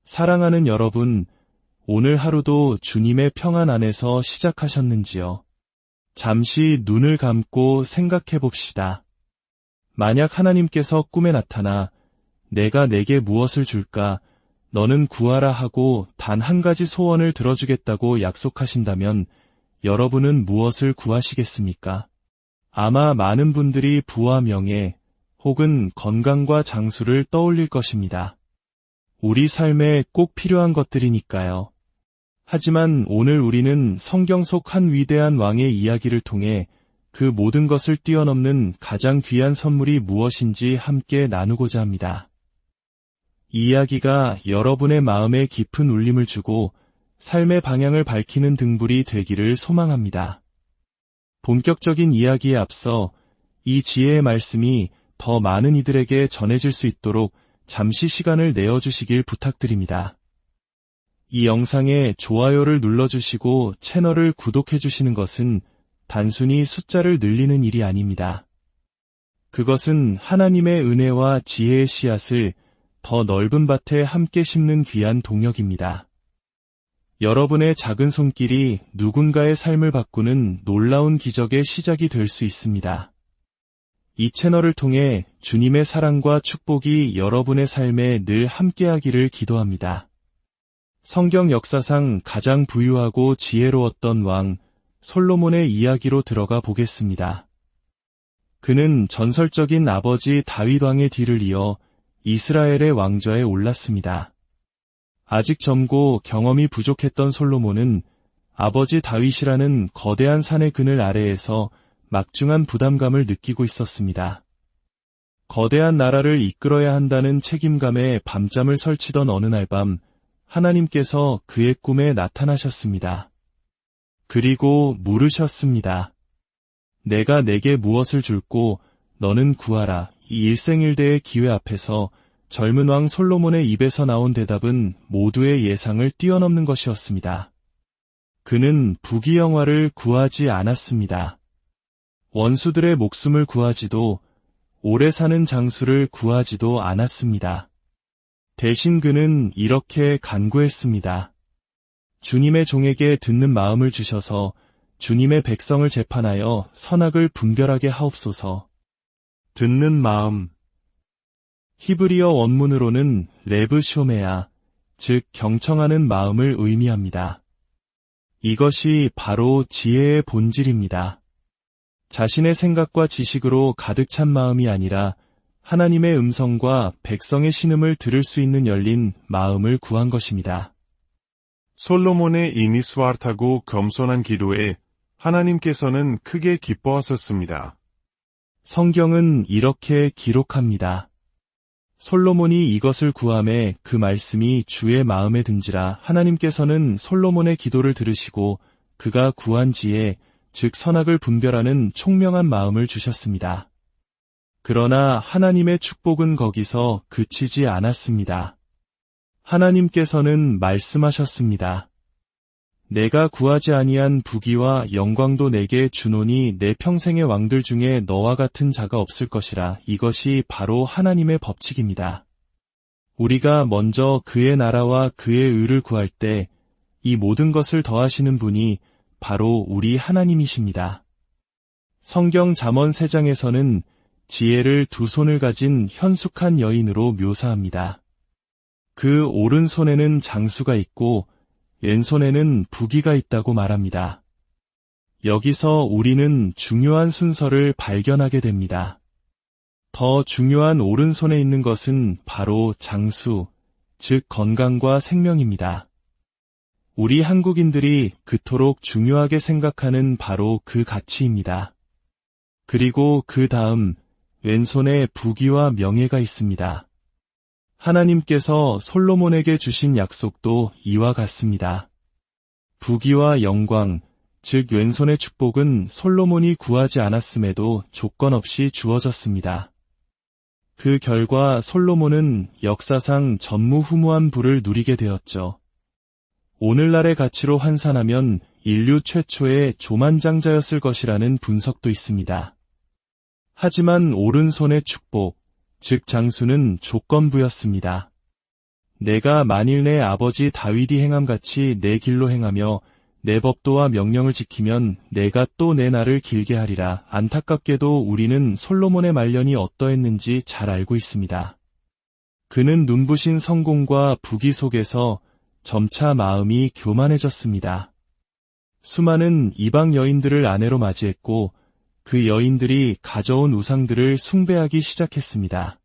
사랑하는 여러분, 오늘 하루도 주님의 평안 안에서 시작하셨는지요? 잠시 눈을 감고 생각해 봅시다. 만약 하나님께서 꿈에 나타나 내가 내게 무엇을 줄까? 너는 구하라 하고 단 한 가지 소원을 들어주겠다고 약속하신다면 여러분은 무엇을 구하시겠습니까? 아마 많은 분들이 부와 명예 혹은 건강과 장수를 떠올릴 것입니다. 우리 삶에 꼭 필요한 것들이니까요. 하지만 오늘 우리는 성경 속 한 위대한 왕의 이야기를 통해 그 모든 것을 뛰어넘는 가장 귀한 선물이 무엇인지 함께 나누고자 합니다. 이 이야기가 여러분의 마음에 깊은 울림을 주고 삶의 방향을 밝히는 등불이 되기를 소망합니다. 본격적인 이야기에 앞서 이 지혜의 말씀이 더 많은 이들에게 전해질 수 있도록 잠시 시간을 내어주시길 부탁드립니다. 이 영상에 좋아요를 눌러주시고 채널을 구독해주시는 것은 단순히 숫자를 늘리는 일이 아닙니다. 그것은 하나님의 은혜와 지혜의 씨앗을 더 넓은 밭에 함께 심는 귀한 동역입니다. 여러분의 작은 손길이 누군가의 삶을 바꾸는 놀라운 기적의 시작이 될 수 있습니다. 이 채널을 통해 주님의 사랑과 축복이 여러분의 삶에 늘 함께하기를 기도합니다. 성경 역사상 가장 부유하고 지혜로웠던 왕 솔로몬의 이야기로 들어가 보겠습니다. 그는 전설적인 아버지 다윗 왕의 뒤를 이어 이스라엘의 왕좌에 올랐습니다. 아직 젊고 경험이 부족했던 솔로몬은 아버지 다윗이라는 거대한 산의 그늘 아래에서 막중한 부담감을 느끼고 있었습니다. 거대한 나라를 이끌어야 한다는 책임감에 밤잠을 설치던 어느 날 밤 하나님께서 그의 꿈에 나타나셨습니다. 그리고 물으셨습니다. 내가 내게 무엇을 줄고 너는 구하라. 이 일생일대의 기회 앞에서 젊은 왕 솔로몬의 입에서 나온 대답은 모두의 예상을 뛰어넘는 것이었습니다. 그는 부귀영화를 구하지 않았습니다. 원수들의 목숨을 구하지도 오래 사는 장수를 구하지도 않았습니다. 대신 그는 이렇게 간구했습니다. 주님의 종에게 듣는 마음을 주셔서 주님의 백성을 재판하여 선악을 분별하게 하옵소서. 듣는 마음. 히브리어 원문으로는 레브 쇼메아, 즉 경청하는 마음을 의미합니다. 이것이 바로 지혜의 본질입니다. 자신의 생각과 지식으로 가득 찬 마음이 아니라 하나님의 음성과 백성의 신음을 들을 수 있는 열린 마음을 구한 것입니다. 솔로몬의 이 니스와르타고 겸손한 기도에 하나님께서는 크게 기뻐하셨습니다. 성경은 이렇게 기록합니다. 솔로몬이 이것을 구하매 그 말씀이 주의 마음에 든지라. 하나님께서는 솔로몬의 기도를 들으시고 그가 구한 지혜, 즉 선악을 분별하는 총명한 마음을 주셨습니다. 그러나 하나님의 축복은 거기서 그치지 않았습니다. 하나님께서는 말씀하셨습니다. 내가 구하지 아니한 부귀와 영광도 내게 주노니 내 평생의 왕들 중에 너와 같은 자가 없을 것이라. 이것이 바로 하나님의 법칙입니다. 우리가 먼저 그의 나라와 그의 의를 구할 때 이 모든 것을 더하시는 분이 바로 우리 하나님이십니다. 성경 잠언 3장에서는 지혜를 두 손을 가진 현숙한 여인으로 묘사합니다. 그 오른손에는 장수가 있고 왼손에는 부귀가 있다고 말합니다. 여기서 우리는 중요한 순서를 발견하게 됩니다. 더 중요한 오른손에 있는 것은 바로 장수, 즉 건강과 생명입니다. 우리 한국인들이 그토록 중요하게 생각하는 바로 그 가치입니다. 그리고 그 다음 왼손에 부귀와 명예가 있습니다. 하나님께서 솔로몬에게 주신 약속도 이와 같습니다. 부귀와 영광, 즉 왼손의 축복은 솔로몬이 구하지 않았음에도 조건 없이 주어졌습니다. 그 결과 솔로몬은 역사상 전무후무한 부를 누리게 되었죠. 오늘날의 가치로 환산하면 인류 최초의 조만장자였을 것이라는 분석도 있습니다. 하지만 오른손의 축복, 즉 장수는 조건부였습니다. 내가 만일 내 아버지 다윗이 행함같이 내 길로 행하며 내 법도와 명령을 지키면 내가 또 내 날을 길게 하리라. 안타깝게도 우리는 솔로몬의 말년이 어떠했는지 잘 알고 있습니다. 그는 눈부신 성공과 부귀 속에서 점차 마음이 교만해졌습니다. 수많은 이방 여인들을 아내로 맞이했고 그 여인들이 가져온 우상들을 숭배하기 시작했습니다.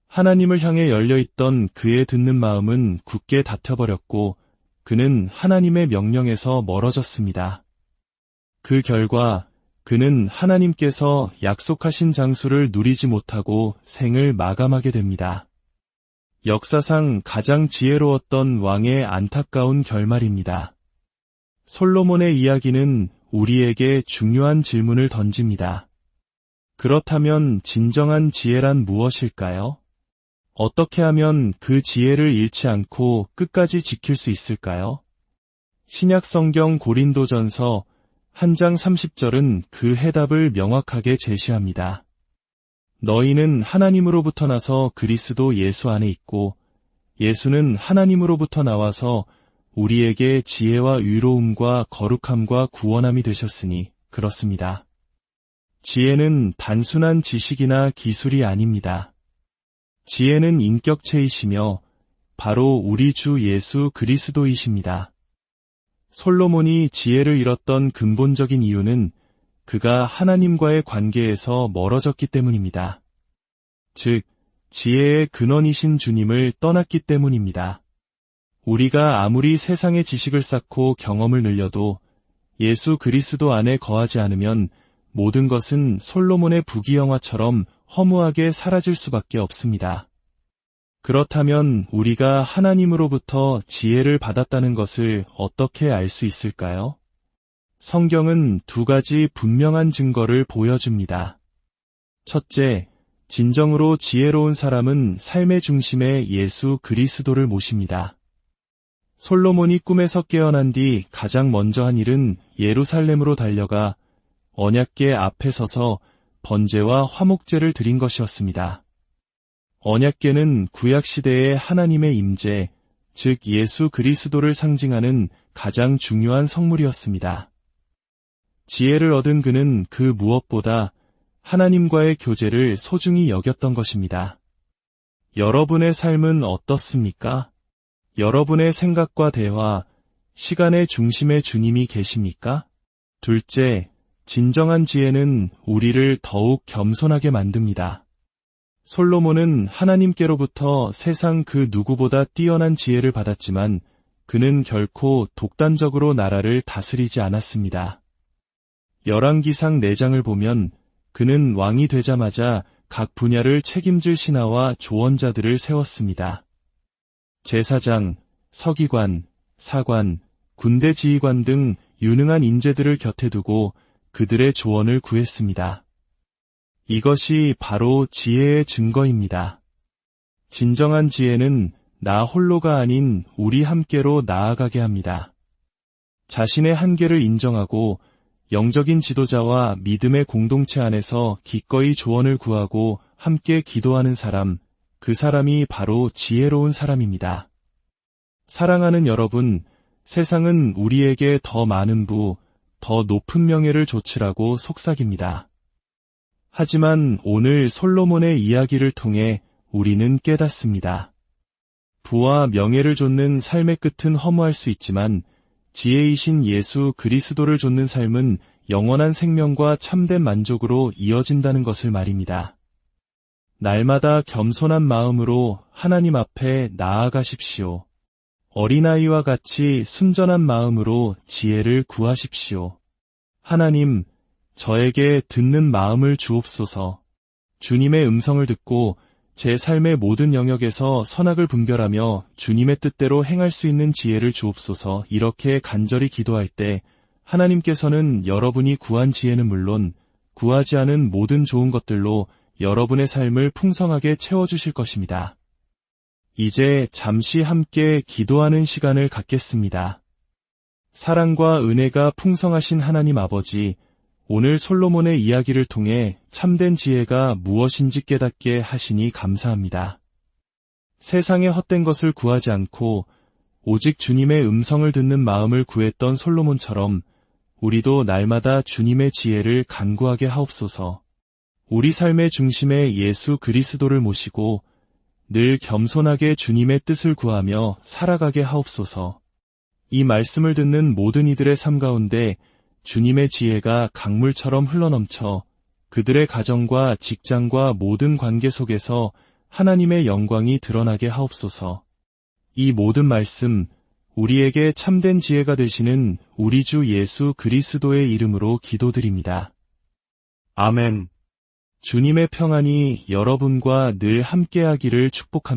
하나님을 향해 열려있던 그의 듣는 마음은 굳게 닫혀버렸고 그는 하나님의 명령에서 멀어졌습니다. 그 결과 그는 하나님께서 약속하신 장수를 누리지 못하고 생을 마감하게 됩니다. 역사상 가장 지혜로웠던 왕의 안타까운 결말입니다. 솔로몬의 이야기는 우리에게 중요한 질문을 던집니다. 그렇다면 진정한 지혜란 무엇일까요? 어떻게 하면 그 지혜를 잃지 않고 끝까지 지킬 수 있을까요? 신약성경 고린도전서 1장 30절은 그 해답을 명확하게 제시합니다. 너희는 하나님으로부터 나서 그리스도 예수 안에 있고 예수는 하나님으로부터 나와서 우리에게 지혜와 의로움과 거룩함과 구원함이 되셨으니 그렇습니다. 지혜는 단순한 지식이나 기술이 아닙니다. 지혜는 인격체이시며 바로 우리 주 예수 그리스도이십니다. 솔로몬이 지혜를 잃었던 근본적인 이유는 그가 하나님과의 관계에서 멀어졌기 때문입니다. 즉, 지혜의 근원이신 주님을 떠났기 때문입니다. 우리가 아무리 세상의 지식을 쌓고 경험을 늘려도 예수 그리스도 안에 거하지 않으면 모든 것은 솔로몬의 부귀영화처럼 허무하게 사라질 수밖에 없습니다. 그렇다면 우리가 하나님으로부터 지혜를 받았다는 것을 어떻게 알 수 있을까요? 성경은 두 가지 분명한 증거를 보여줍니다. 첫째, 진정으로 지혜로운 사람은 삶의 중심에 예수 그리스도를 모십니다. 솔로몬이 꿈에서 깨어난 뒤 가장 먼저 한 일은 예루살렘으로 달려가 언약궤 앞에 서서 번제와 화목제를 드린 것이었습니다. 언약궤는 구약시대의 하나님의 임재, 즉 예수 그리스도를 상징하는 가장 중요한 성물이었습니다. 지혜를 얻은 그는 그 무엇보다 하나님과의 교제를 소중히 여겼던 것입니다. 여러분의 삶은 어떻습니까? 여러분의 생각과 대화, 시간의 중심에 주님이 계십니까? 둘째, 진정한 지혜는 우리를 더욱 겸손하게 만듭니다. 솔로몬은 하나님께로부터 세상 그 누구보다 뛰어난 지혜를 받았지만 그는 결코 독단적으로 나라를 다스리지 않았습니다. 열왕기상 4장을 보면 그는 왕이 되자마자 각 분야를 책임질 신하와 조언자들을 세웠습니다. 제사장, 서기관, 사관, 군대 지휘관 등 유능한 인재들을 곁에 두고 그들의 조언을 구했습니다. 이것이 바로 지혜의 증거입니다. 진정한 지혜는 나 홀로가 아닌 우리 함께로 나아가게 합니다. 자신의 한계를 인정하고 영적인 지도자와 믿음의 공동체 안에서 기꺼이 조언을 구하고 함께 기도하는 사람, 그 사람이 바로 지혜로운 사람입니다. 사랑하는 여러분, 세상은 우리에게 더 많은 부, 더 높은 명예를 좇으라고 속삭입니다. 하지만 오늘 솔로몬의 이야기를 통해 우리는 깨닫습니다. 부와 명예를 좇는 삶의 끝은 허무할 수 있지만 지혜이신 예수 그리스도를 좇는 삶은 영원한 생명과 참된 만족으로 이어진다는 것을 말입니다. 날마다 겸손한 마음으로 하나님 앞에 나아가십시오. 어린아이와 같이 순전한 마음으로 지혜를 구하십시오. 하나님, 저에게 듣는 마음을 주옵소서. 주님의 음성을 듣고 제 삶의 모든 영역에서 선악을 분별하며 주님의 뜻대로 행할 수 있는 지혜를 주옵소서. 이렇게 간절히 기도할 때 하나님께서는 여러분이 구한 지혜는 물론 구하지 않은 모든 좋은 것들로 여러분의 삶을 풍성하게 채워주실 것입니다. 이제 잠시 함께 기도하는 시간을 갖겠습니다. 사랑과 은혜가 풍성하신 하나님 아버지, 오늘 솔로몬의 이야기를 통해 참된 지혜가 무엇인지 깨닫게 하시니 감사합니다. 세상의 헛된 것을 구하지 않고 오직 주님의 음성을 듣는 마음을 구했던 솔로몬처럼 우리도 날마다 주님의 지혜를 간구하게 하옵소서. 우리 삶의 중심에 예수 그리스도를 모시고 늘 겸손하게 주님의 뜻을 구하며 살아가게 하옵소서. 이 말씀을 듣는 모든 이들의 삶 가운데 주님의 지혜가 강물처럼 흘러넘쳐 그들의 가정과 직장과 모든 관계 속에서 하나님의 영광이 드러나게 하옵소서. 이 모든 말씀, 우리에게 참된 지혜가 되시는 우리 주 예수 그리스도의 이름으로 기도드립니다. 아멘. 주님의 평안이 여러분과 늘 함께하기를 축복합니다.